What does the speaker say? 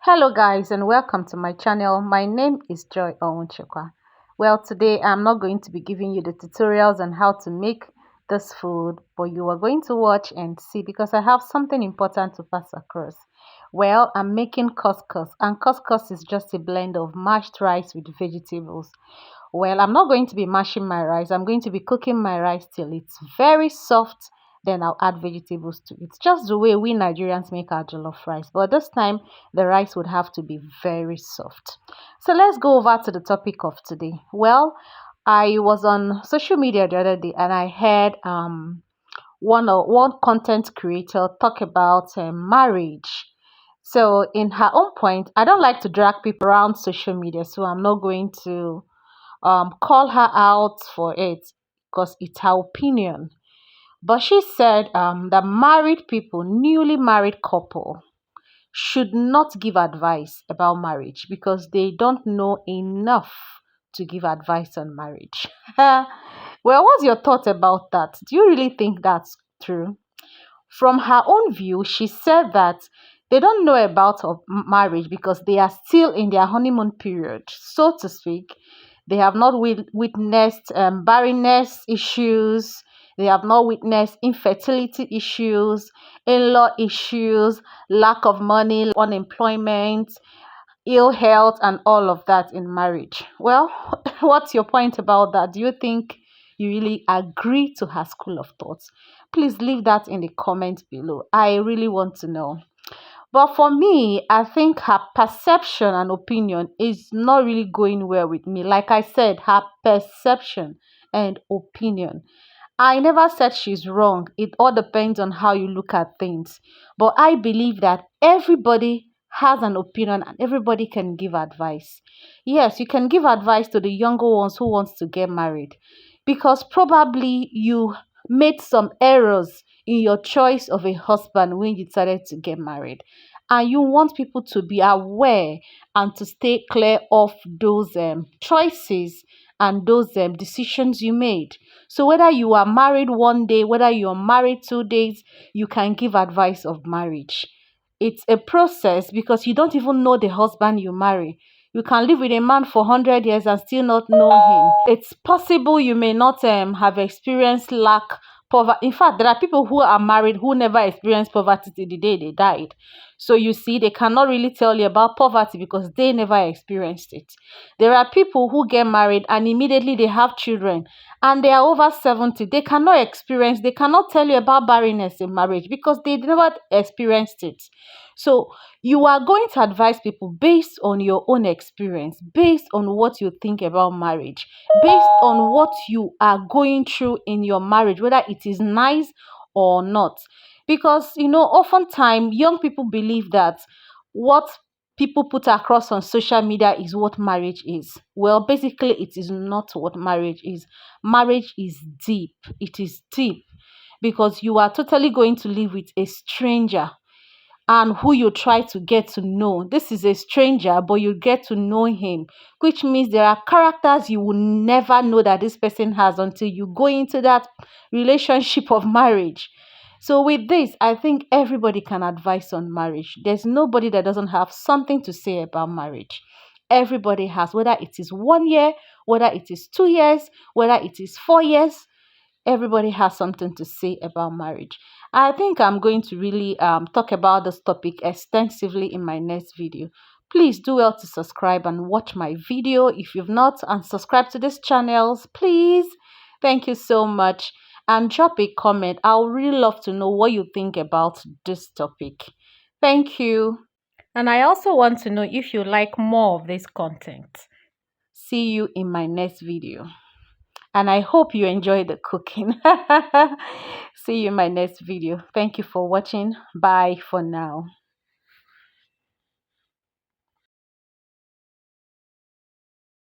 Hello guys and welcome to my channel. My name is Joy Onwuchekwa. Well, today I'm not going to be giving you the tutorials on how to make this food, but you are going to watch and see because I have something important to pass across. Well, I'm making couscous, and couscous is just a blend of mashed rice with vegetables. Well, I'm not going to be mashing my rice. I'm going to be cooking my rice till it's very soft. Then I'll add vegetables to it. Just the way we Nigerians make our jollof rice. But this time, the rice would have to be very soft. So let's go over to the topic of today. Well, I was on social media the other day and I heard one content creator talk about marriage. So in her own point, I don't like to drag people around social media, so I'm not going to call her out for it because it's her opinion. But she said that married people, newly married couple, should not give advice about marriage because they don't know enough to give advice on marriage. Well, what's your thought about that? Do you really think that's true? From her own view, she said that they don't know about marriage because they are still in their honeymoon period, so to speak. They have not witnessed barrenness issues. They have not witnessed infertility issues, in-law issues, lack of money, unemployment, ill health, and all of that in marriage. Well, what's your point about that? Do you think you really agree to her school of thoughts? Please leave that in the comments below. I really want to know. But for me, I think her perception and opinion is not really going well with me. Like I said, her perception and opinion. I never said she's wrong. It all depends on how you look at things. But I believe that everybody has an opinion and everybody can give advice. Yes, you can give advice to the younger ones who wants to get married because probably you made some errors in your choice of a husband when you decided to get married. And you want people to be aware and to stay clear of those choices and those decisions you made. So whether you are married one day, whether you're married 2 days, you can give advice of marriage. It's a process because you don't even know the husband you marry. You can live with a man for 100 years and still not know him. It's possible you may not have experienced lack, poverty. In fact, there are people who are married who never experienced poverty till the day they died. So you see, they cannot really tell you about poverty because they never experienced it. There are people who get married and immediately they have children and they are over 70. They cannot tell you about barrenness in marriage because they never experienced it. So you are going to advise people based on your own experience, based on what you think about marriage, based on what you are going through in your marriage, whether it is nice or not. Because oftentimes young people believe that what people put across on social media is what marriage is. Well, basically, it is not what marriage is. Marriage is deep. It is deep because you are totally going to live with a stranger and who you try to get to know. This is a stranger, but you get to know him, which means there are characters you will never know that this person has until you go into that relationship of marriage. So, with this, I think everybody can advise on marriage. There's nobody that doesn't have something to say about marriage. Everybody has, whether it is 1 year, whether it is 2 years, whether it is 4 years, everybody has something to say about marriage. I think I'm going to really talk about this topic extensively in my next video. Please do well to subscribe and watch my video if you've not, and subscribe to this channel, please. Thank you so much, and drop a comment. I would really love to know what you think about this topic. Thank you. And I also want to know if you like more of this content. See you in my next video. And I hope you enjoy the cooking. See you in my next video. Thank you for watching. Bye for now.